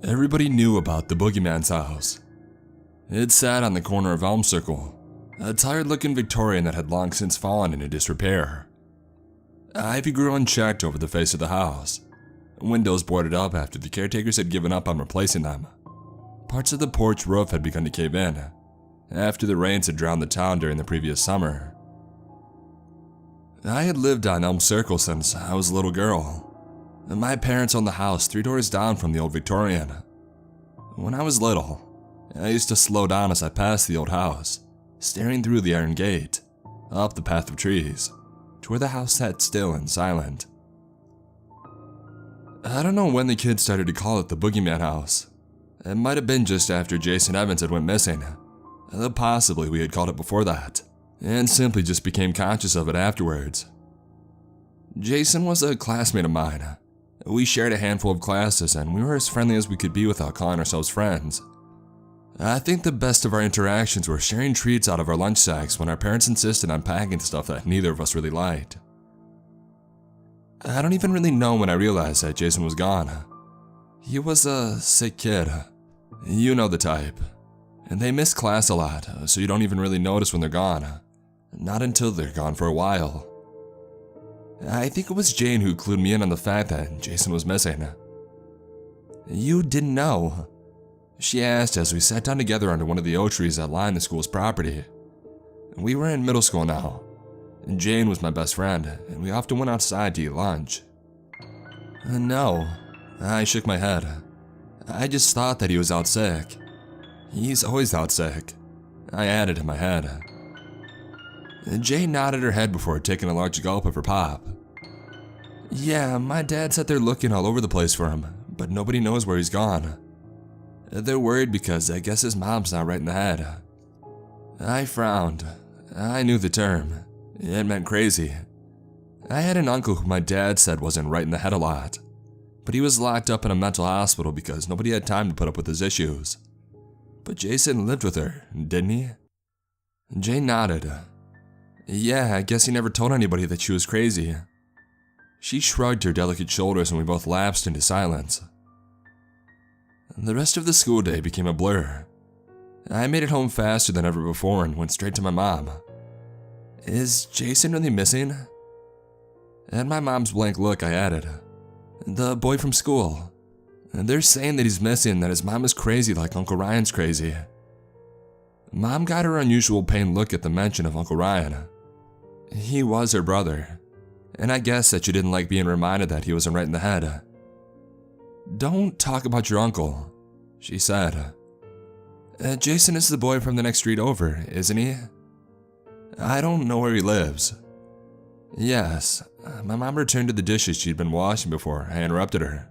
Everybody knew about the Boogeyman's house. It sat on the corner of Elm Circle, a tired-looking Victorian that had long since fallen into disrepair. Ivy grew unchecked over the face of the house, windows boarded up after the caretakers had given up on replacing them. Parts of the porch roof had begun to cave in, after the rains had drowned the town during the previous summer. I had lived on Elm Circle since I was a little girl. My parents owned the house 3 doors down from the old Victorian. When I was little, I used to slow down as I passed the old house, staring through the iron gate, up the path of trees, to where the house sat still and silent. I don't know when the kids started to call it the Boogeyman house. It might have been just after Jason Evans had went missing. Possibly we had called it before that, and simply just became conscious of it afterwards. Jason was a classmate of mine. We shared a handful of classes, and we were as friendly as we could be without calling ourselves friends. I think the best of our interactions were sharing treats out of our lunch sacks when our parents insisted on packing stuff that neither of us really liked. I don't even really know when I realized that Jason was gone. He was a sick kid. You know the type. And they miss class a lot, so you don't even really notice when they're gone. Not until they're gone for a while. I think it was Jane who clued me in on the fact that Jason was missing. "You didn't know?" she asked as we sat down together under one of the oak trees that lined the school's property. We were in middle school now, and Jane was my best friend, and we often went outside to eat lunch. "No," I shook my head. "I just thought that he was out sick." "He's always out sick," I added in my head. Jane nodded her head before taking a large gulp of her pop. "Yeah, my dad said they're looking all over the place for him, but nobody knows where he's gone. They're worried because I guess his mom's not right in the head." I frowned. I knew the term. It meant crazy. I had an uncle who my dad said wasn't right in the head a lot, but he was locked up in a mental hospital because nobody had time to put up with his issues. But Jason lived with her, didn't he? Jane nodded. "Yeah, I guess he never told anybody that she was crazy." She shrugged her delicate shoulders and we both lapsed into silence. The rest of the school day became a blur. I made it home faster than ever before and went straight to my mom. "Is Jason really missing?" At my mom's blank look, I added, "The boy from school. They're saying that he's missing, that his mom is crazy like Uncle Ryan's crazy." Mom got her unusual pained look at the mention of Uncle Ryan. He was her brother, and I guess that she didn't like being reminded that he wasn't right in the head. "Don't talk about your uncle," she said. Jason is the boy from the next street over, isn't he?" "I don't know where he lives." "Yes." My mom returned to the dishes she'd been washing before I interrupted her.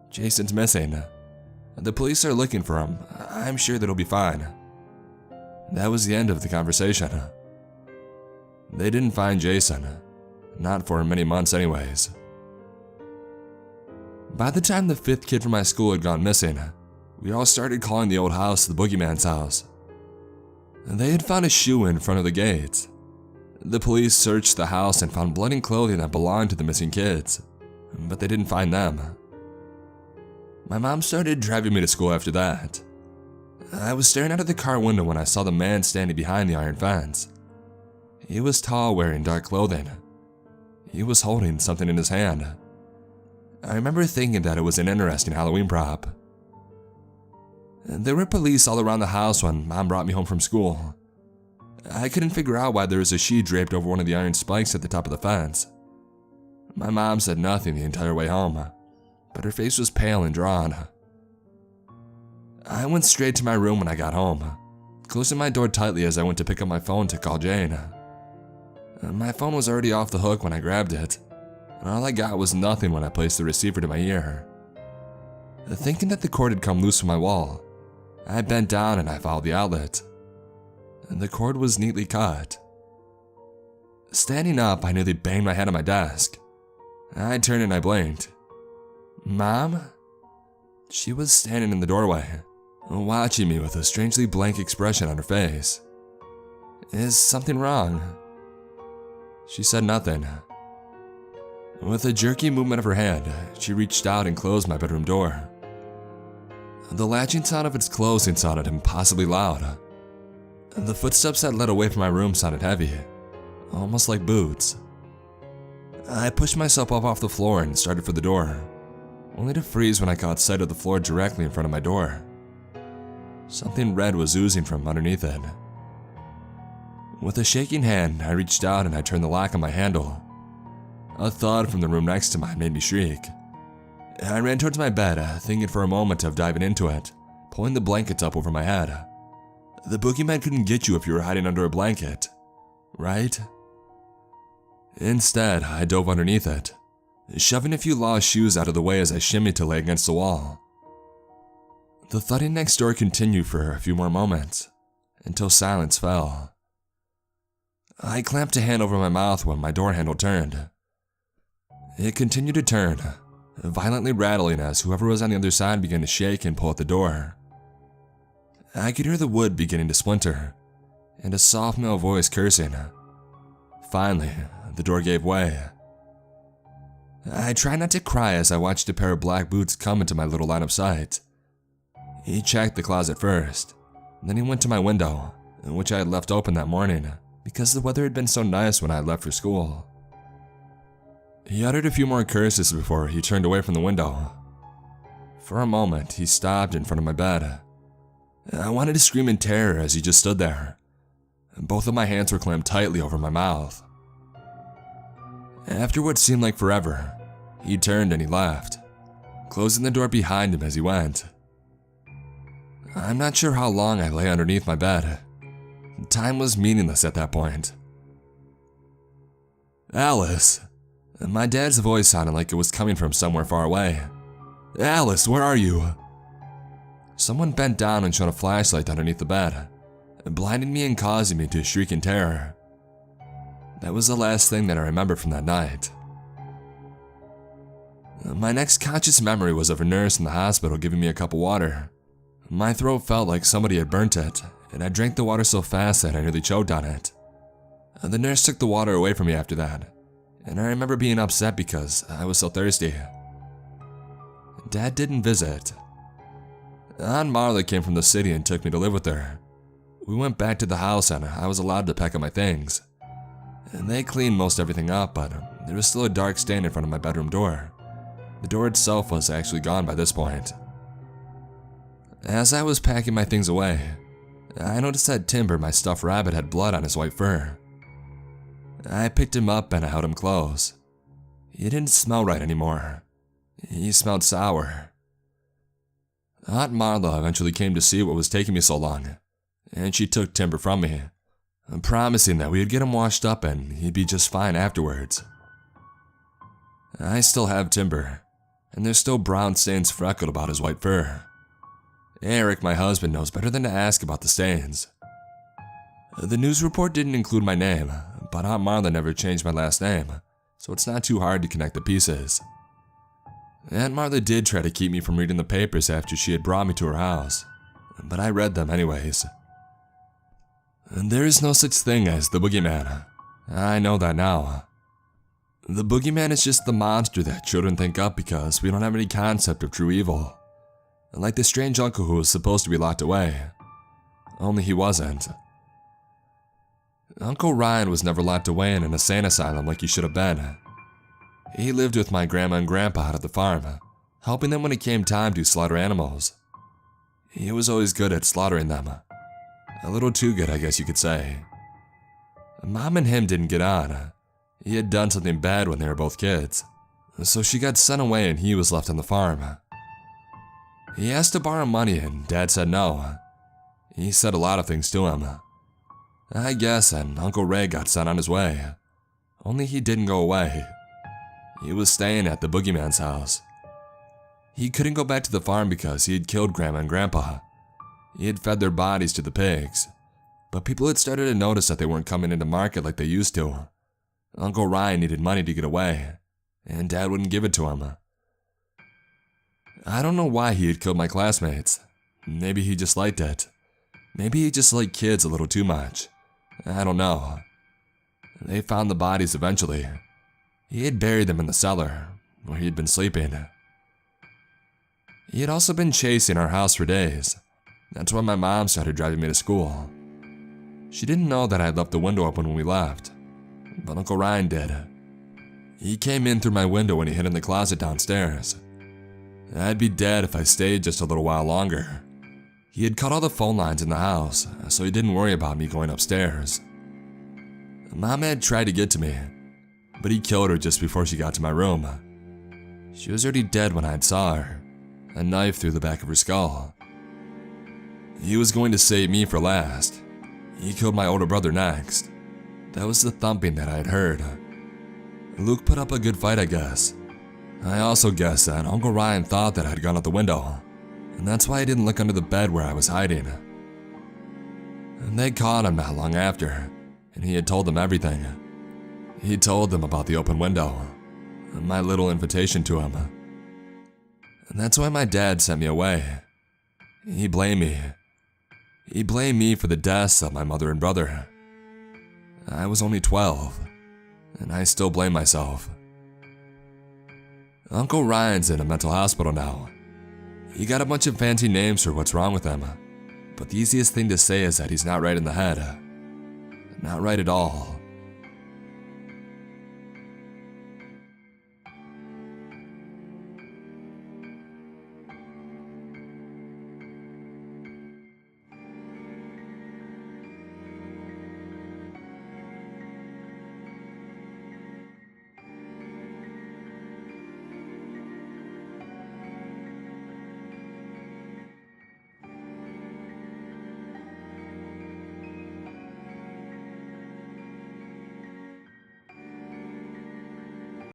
"Jason's missing. The police are looking for him. I'm sure that he'll be fine." That was the end of the conversation. They didn't find Jason. Not for many months anyways. By the time the 5th kid from my school had gone missing, we all started calling the old house the Boogeyman's house. They had found a shoe in front of the gate. The police searched the house and found blood and clothing that belonged to the missing kids, but they didn't find them. My mom started driving me to school after that. I was staring out of the car window when I saw the man standing behind the iron fence. He was tall, wearing dark clothing. He was holding something in his hand. I remember thinking that it was an interesting Halloween prop. There were police all around the house when Mom brought me home from school. I couldn't figure out why there was a sheet draped over one of the iron spikes at the top of the fence. My mom said nothing the entire way home, but her face was pale and drawn. I went straight to my room when I got home, closing my door tightly as I went to pick up my phone to call Jane. My phone was already off the hook when I grabbed it, and all I got was nothing when I placed the receiver to my ear. Thinking that the cord had come loose from my wall, I bent down and I followed the outlet. The cord was neatly cut. Standing up, I nearly banged my head on my desk. I turned and I blinked. "Mom?" She was standing in the doorway, watching me with a strangely blank expression on her face. "Is something wrong?" She said nothing. With a jerky movement of her hand, she reached out and closed my bedroom door. The latching sound of its closing sounded impossibly loud. The footsteps that led away from my room sounded heavy, almost like boots. I pushed myself up off the floor and started for the door, only to freeze when I caught sight of the floor directly in front of my door. Something red was oozing from underneath it. With a shaking hand, I reached out and I turned the lock on my handle. A thud from the room next to mine made me shriek. I ran towards my bed, thinking for a moment of diving into it, pulling the blankets up over my head. The boogeyman couldn't get you if you were hiding under a blanket, right? Instead, I dove underneath it, shoving a few lost shoes out of the way as I shimmied to lay against the wall. The thudding next door continued for a few more moments, until silence fell. I clamped a hand over my mouth when my door handle turned. It continued to turn, violently rattling as whoever was on the other side began to shake and pull at the door. I could hear the wood beginning to splinter, and a soft male voice cursing. Finally, the door gave way. I tried not to cry as I watched a pair of black boots come into my little line of sight. He checked the closet first, then he went to my window, which I had left open that morning because the weather had been so nice when I had left for school. He uttered a few more curses before he turned away from the window. For a moment, he stopped in front of my bed. I wanted to scream in terror as he just stood there. Both of my hands were clamped tightly over my mouth. After what seemed like forever, he turned and he left, closing the door behind him as he went. I'm not sure how long I lay underneath my bed. Time was meaningless at that point. Alice! My dad's voice sounded like it was coming from somewhere far away. Alice, where are you? Someone bent down and shone a flashlight underneath the bed, blinding me and causing me to shriek in terror. That was the last thing that I remember from that night. My next conscious memory was of a nurse in the hospital giving me a cup of water. My throat felt like somebody had burnt it, and I drank the water so fast that I nearly choked on it. The nurse took the water away from me after that, and I remember being upset because I was so thirsty. Dad didn't visit. Aunt Marla came from the city and took me to live with her. We went back to the house and I was allowed to pack up my things. And they cleaned most everything up, but there was still a dark stain in front of my bedroom door. The door itself was actually gone by this point. As I was packing my things away, I noticed that Timber, my stuffed rabbit, had blood on his white fur. I picked him up and I held him close. He didn't smell right anymore. He smelled sour. Aunt Marla eventually came to see what was taking me so long, and she took Timber from me, promising that we'd get him washed up and he'd be just fine afterwards. I still have Timber, and there's still brown stains freckled about his white fur. Eric, my husband, knows better than to ask about the stains. The news report didn't include my name, but Aunt Marla never changed my last name, so it's not too hard to connect the pieces. Aunt Marla did try to keep me from reading the papers after she had brought me to her house, but I read them anyways. There is no such thing as the Boogeyman. I know that now. The Boogeyman is just the monster that children think up because we don't have any concept of true evil. Like the strange uncle who was supposed to be locked away. Only he wasn't. Uncle Ryan was never locked away in an insane asylum like he should have been. He lived with my grandma and grandpa out at the farm, helping them when it came time to slaughter animals. He was always good at slaughtering them. A little too good, I guess you could say. Mom and him didn't get on. He had done something bad when they were both kids, so she got sent away and he was left on the farm. He asked to borrow money and Dad said no. He said a lot of things to him. I guess, and Uncle Ray got sent on his way. Only he didn't go away. He was staying at the Boogeyman's house. He couldn't go back to the farm because he had killed Grandma and Grandpa. He had fed their bodies to the pigs, but people had started to notice that they weren't coming into market like they used to. Uncle Ryan needed money to get away, and Dad wouldn't give it to him. I don't know why he had killed my classmates. Maybe he just liked it. Maybe he just liked kids a little too much. I don't know. They found the bodies eventually. He had buried them in the cellar, where he had been sleeping. He had also been chasing our house for days. That's when my mom started driving me to school. She didn't know that I had left the window open when we left, but Uncle Ryan did. He came in through my window when he hid in the closet downstairs. I'd be dead if I stayed just a little while longer. He had cut all the phone lines in the house, so he didn't worry about me going upstairs. Mom had tried to get to me, but he killed her just before she got to my room. She was already dead when I saw her, a knife through the back of her skull. He was going to save me for last. He killed my older brother next. That was the thumping that I had heard. Luke put up a good fight, I guess. I also guess that Uncle Ryan thought that I had gone out the window, and that's why I didn't look under the bed where I was hiding. And they caught him not long after, and he had told them everything. He told them about the open window, and my little invitation to him. And that's why my dad sent me away. He blamed me. He blamed me for the deaths of my mother and brother. I was only 12, and I still blame myself. Uncle Ryan's in a mental hospital now. He got a bunch of fancy names for what's wrong with him, but the easiest thing to say is that he's not right in the head. Not right at all.